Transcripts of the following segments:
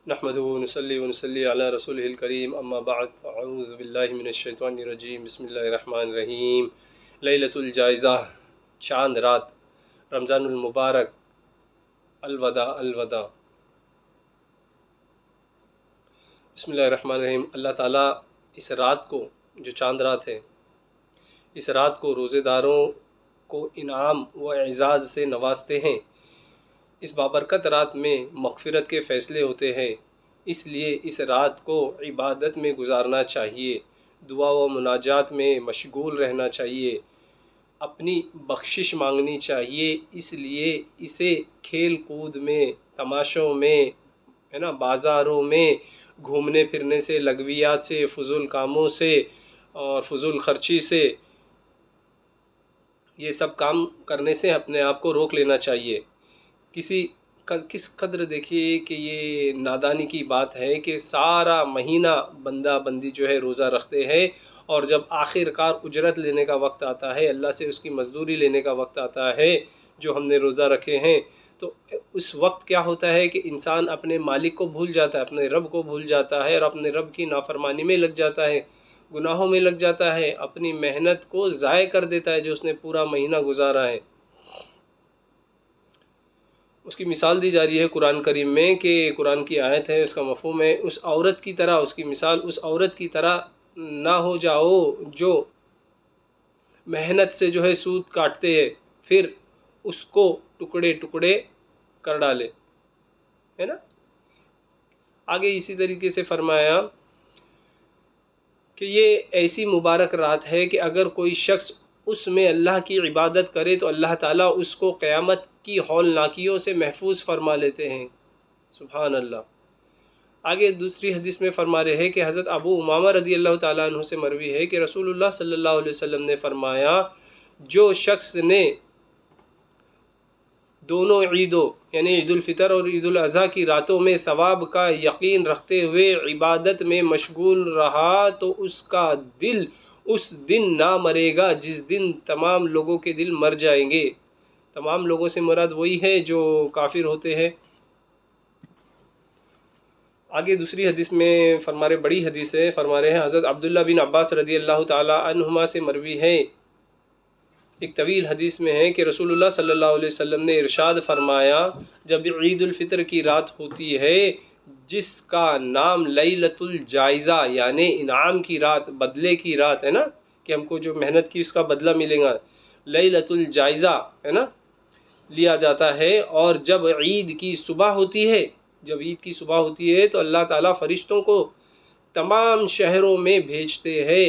نحمدہ ونصلی ونصلی علی رسولہ الکریم اما بعد فاعوذ باللہ من الشیطان الرجیم بسم اللہ الرحمن الرحیم لیلۃ الجائزہ، چاند رات، رمضان المبارک، الوداع الوداع۔ بسم اللہ الرحمن الرحیم۔ اللہ تعالیٰ اس رات کو، جو چاند رات ہے، اس رات کو روزے داروں کو انعام و اعزاز سے نوازتے ہیں۔ اس بابرکت رات میں مغفرت کے فیصلے ہوتے ہیں، اس لیے اس رات کو عبادت میں گزارنا چاہیے، دعا و مناجات میں مشغول رہنا چاہیے، اپنی بخشش مانگنی چاہیے۔ اس لیے اسے کھیل کود میں، تماشوں میں، بازاروں میں گھومنے پھرنے سے، لغویات سے، فضول کاموں سے اور فضول خرچی سے، یہ سب کام کرنے سے اپنے آپ کو روک لینا چاہیے۔ کس قدر دیکھیے کہ یہ نادانی کی بات ہے کہ سارا مہینہ بندہ بندی جو ہے روزہ رکھتے ہیں، اور جب آخر کار اجرت لینے کا وقت آتا ہے، اللہ سے اس کی مزدوری لینے کا وقت آتا ہے جو ہم نے روزہ رکھے ہیں، تو اس وقت کیا ہوتا ہے کہ انسان اپنے مالک کو بھول جاتا ہے، اپنے رب کو بھول جاتا ہے، اور اپنے رب کی نافرمانی میں لگ جاتا ہے، گناہوں میں لگ جاتا ہے، اپنی محنت کو ضائع کر دیتا ہے جو اس نے پورا مہینہ گزارا ہے۔ اس کی مثال دی جا رہی ہے قرآن کریم میں، کہ قرآن کی آیت ہے، اس کا مفہوم ہے، اس عورت کی طرح، اس کی مثال اس عورت کی طرح نہ ہو جاؤ جو محنت سے جو ہے سود کاٹتے ہیں، پھر اس کو ٹکڑے ٹکڑے کر ڈالے، ہے نا۔ آگے اسی طریقے سے فرمایا کہ یہ ایسی مبارک رات ہے کہ اگر کوئی شخص اس میں اللہ کی عبادت کرے تو اللہ تعالیٰ اس کو قیامت کی ہولناکیوں سے محفوظ فرما لیتے ہیں۔ سبحان اللہ۔ آگے دوسری حدیث میں فرما رہے ہیں کہ حضرت ابو امامہ رضی اللہ تعالیٰ عنہ سے مروی ہے کہ رسول اللہ صلی اللہ علیہ وسلم نے فرمایا، جو شخص نے دونوں عیدوں یعنی عید الفطر اور عید الاضحیٰ کی راتوں میں ثواب کا یقین رکھتے ہوئے عبادت میں مشغول رہا تو اس کا دل اس دن نہ مرے گا جس دن تمام لوگوں کے دل مر جائیں گے۔ تمام لوگوں سے مراد وہی ہے جو کافر ہوتے ہیں۔ آگے دوسری حدیث میں فرما رہے، بڑی حدیث ہے، فرما رہے ہیں حضرت عبداللہ بن عباس رضی اللہ تعالی عنہما سے مروی ہے، ایک طویل حدیث میں ہے کہ رسول اللہ صلی اللہ علیہ وسلم نے ارشاد فرمایا، جب عید الفطر کی رات ہوتی ہے جس کا نام لیلۃ الجائزہ یعنی انعام کی رات، بدلے کی رات ہے نا، کہ ہم کو جو محنت کی اس کا بدلہ ملے گا، لیلۃ الجائزہ ہے نا، لیا جاتا ہے۔ اور جب عید کی صبح ہوتی ہے، جب عید کی صبح ہوتی ہے تو اللہ تعالیٰ فرشتوں کو تمام شہروں میں بھیجتے ہیں،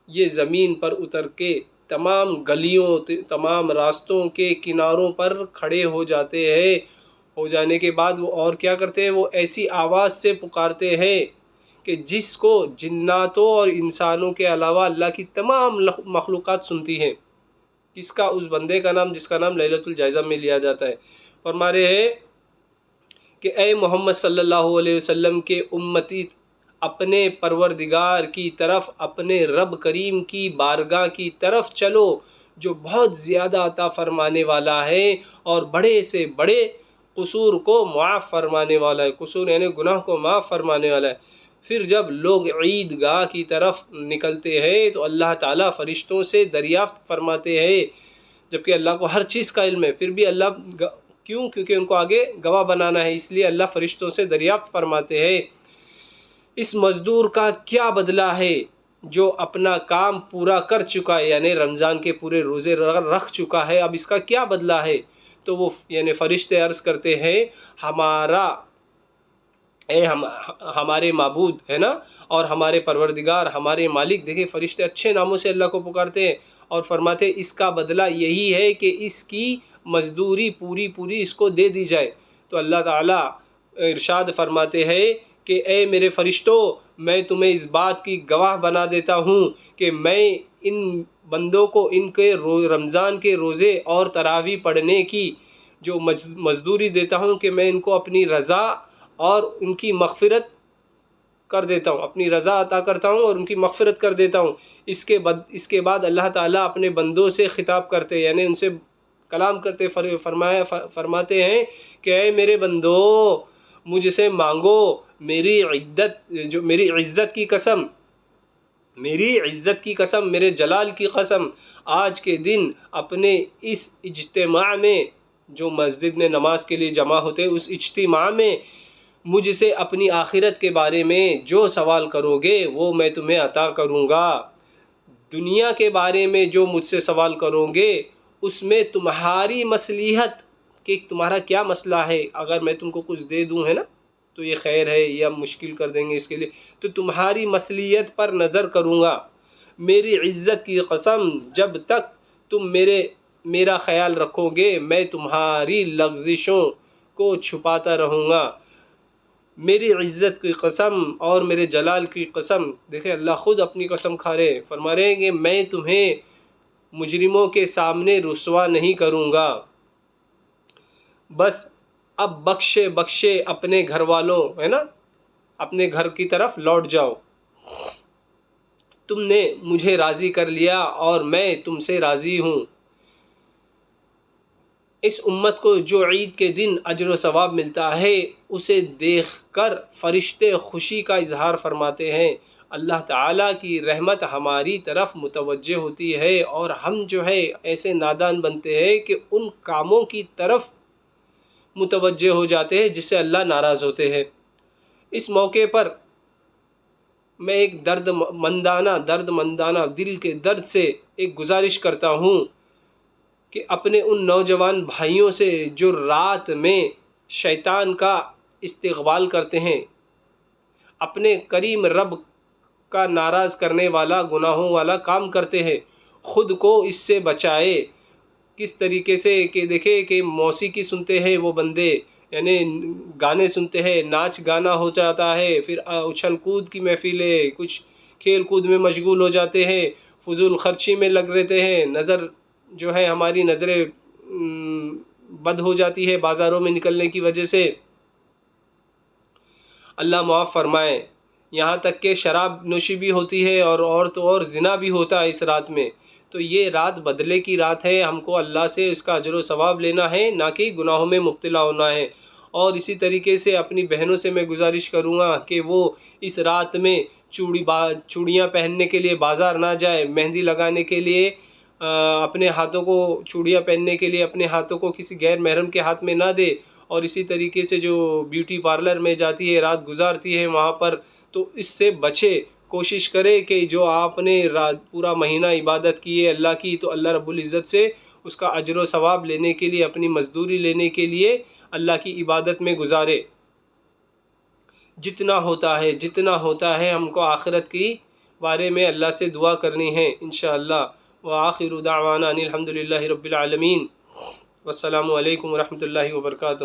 یہ زمین پر اتر کے تمام گلیوں، تمام راستوں کے کناروں پر کھڑے ہو جاتے ہیں۔ ہو جانے کے بعد وہ اور کیا کرتے ہیں، وہ ایسی آواز سے پکارتے ہیں کہ جس کو جناتوں اور انسانوں کے علاوہ اللہ کی تمام مخلوقات سنتی ہیں۔ کس کا؟ اس بندے کا نام جس کا نام لیلۃ الجائزہ میں لیا جاتا ہے۔ فرما رہے ہیں کہ اے محمد صلی اللہ علیہ وسلم کے امتی، اپنے پروردگار کی طرف، اپنے رب کریم کی بارگاہ کی طرف چلو جو بہت زیادہ عطا فرمانے والا ہے اور بڑے سے بڑے قصور کو معاف فرمانے والا ہے۔ قصور یعنی گناہ کو معاف فرمانے والا ہے۔ پھر جب لوگ عید گاہ کی طرف نکلتے ہیں تو اللہ تعالیٰ فرشتوں سے دریافت فرماتے ہیں، جبکہ اللہ کو ہر چیز کا علم ہے، پھر بھی اللہ کیونکہ ان کو آگے گواہ بنانا ہے، اس لیے اللہ فرشتوں سے دریافت فرماتے ہیں، اس مزدور کا کیا بدلہ ہے جو اپنا کام پورا کر چکا ہے، یعنی رمضان کے پورے روزے رکھ چکا ہے، اب اس کا کیا بدلہ ہے؟ تو وہ یعنی فرشتے عرض کرتے ہیں، ہمارے معبود ہے نا، اور ہمارے پروردگار، ہمارے مالک۔ دیکھیں فرشتے اچھے ناموں سے اللہ کو پکارتے ہیں اور فرماتے ہیں اس کا بدلہ یہی ہے کہ اس کی مزدوری پوری اس کو دے دی جائے۔ تو اللہ تعالیٰ ارشاد فرماتے ہیں کہ اے میرے فرشتوں، میں تمہیں اس بات کی گواہ بنا دیتا ہوں کہ میں ان بندوں کو ان کے رمضان کے روزے اور تراویح پڑھنے کی جو مزدوری دیتا ہوں کہ میں ان کو اپنی رضا اور ان کی مغفرت کر دیتا ہوں، اپنی رضا عطا کرتا ہوں اور ان کی مغفرت کر دیتا ہوں۔ اس کے بعد اللہ تعالیٰ اپنے بندوں سے خطاب کرتے، یعنی ان سے کلام کرتے، فرماتے ہیں کہ اے میرے بندو، مجھ سے مانگو، میری عزت کی قسم، میری عزت کی قسم، میرے جلال کی قسم، آج کے دن اپنے اس اجتماع میں، جو مسجد میں نماز کے لیے جمع ہوتے اس اجتماع میں مجھ سے اپنی آخرت کے بارے میں جو سوال کرو گے وہ میں تمہیں عطا کروں گا۔ دنیا کے بارے میں جو مجھ سے سوال کرو گے اس میں تمہاری مصلحت کہ تمہارا کیا مسئلہ ہے، اگر میں تم کو کچھ دے دوں ہے نا تو یہ خیر ہے یا مشکل کر دیں گے اس کے لیے، تو تمہاری مصلحت پر نظر کروں گا۔ میری عزت کی قسم، جب تک تم میرا خیال رکھو گے میں تمہاری لغزشوں کو چھپاتا رہوں گا۔ میری عزت کی قسم اور میرے جلال کی قسم، دیکھیں اللہ خود اپنی قسم کھا رہے، فرما رہے ہیں کہ میں تمہیں مجرموں کے سامنے رسوا نہیں کروں گا۔ بس اب بخشے اپنے گھر والوں ہے نا، اپنے گھر کی طرف لوٹ جاؤ۔ تم نے مجھے راضی کر لیا اور میں تم سے راضی ہوں۔ اس امت کو جو عید کے دن اجر و ثواب ملتا ہے اسے دیکھ کر فرشتے خوشی کا اظہار فرماتے ہیں۔ اللہ تعالیٰ کی رحمت ہماری طرف متوجہ ہوتی ہے اور ہم جو ہے ایسے نادان بنتے ہیں کہ ان کاموں کی طرف متوجہ ہو جاتے ہیں جس سے اللہ ناراض ہوتے ہیں۔ اس موقع پر میں ایک درد مندانہ دل کے درد سے ایک گزارش کرتا ہوں کہ اپنے ان نوجوان بھائیوں سے جو رات میں شیطان کا استقبال کرتے ہیں، اپنے کریم رب کا ناراض کرنے والا گناہوں والا کام کرتے ہیں، خود کو اس سے بچائے۔ کس طریقے سے کہ دیکھے کہ موسیقی سنتے ہیں وہ بندے، یعنی گانے سنتے ہیں، ناچ گانا ہو جاتا ہے، پھر اچھل کود کی محفلیں، کچھ کھیل کود میں مشغول ہو جاتے ہیں، فضول خرچی میں لگ رہتے ہیں، نظر جو ہے ہماری نظریں بد ہو جاتی ہے بازاروں میں نکلنے کی وجہ سے۔ اللہ معاف فرمائے، یہاں تک کہ شراب نوشی بھی ہوتی ہے اور زنا بھی ہوتا ہے اس رات میں۔ تو یہ رات بدلے کی رات ہے، ہم کو اللہ سے اس کا اجر و ثواب لینا ہے، نہ کہ گناہوں میں مبتلا ہونا ہے۔ اور اسی طریقے سے اپنی بہنوں سے میں گزارش کروں گا کہ وہ اس رات میں چوڑیاں پہننے کے لیے بازار نہ جائے، مہندی لگانے کے لیے اپنے ہاتھوں کو، چوڑیاں پہننے کے لیے اپنے ہاتھوں کو کسی غیر محرم کے ہاتھ میں نہ دے۔ اور اسی طریقے سے جو بیوٹی پارلر میں جاتی ہے، رات گزارتی ہے وہاں پر، تو اس سے بچے، کوشش کرے کہ جو آپ نے پورا مہینہ عبادت کی ہے اللہ کی، تو اللہ رب العزت سے اس کا اجر و ثواب لینے کے لیے، اپنی مزدوری لینے کے لیے اللہ کی عبادت میں گزارے۔ جتنا ہوتا ہے ہم کو آخرت کی بارے میں اللہ سے دعا کرنی ہے انشاءاللہ۔ وآخر دعوانا ان الحمد للہ رب العالمین، والسلام علیکم ورحمۃ اللہ وبرکاتہ۔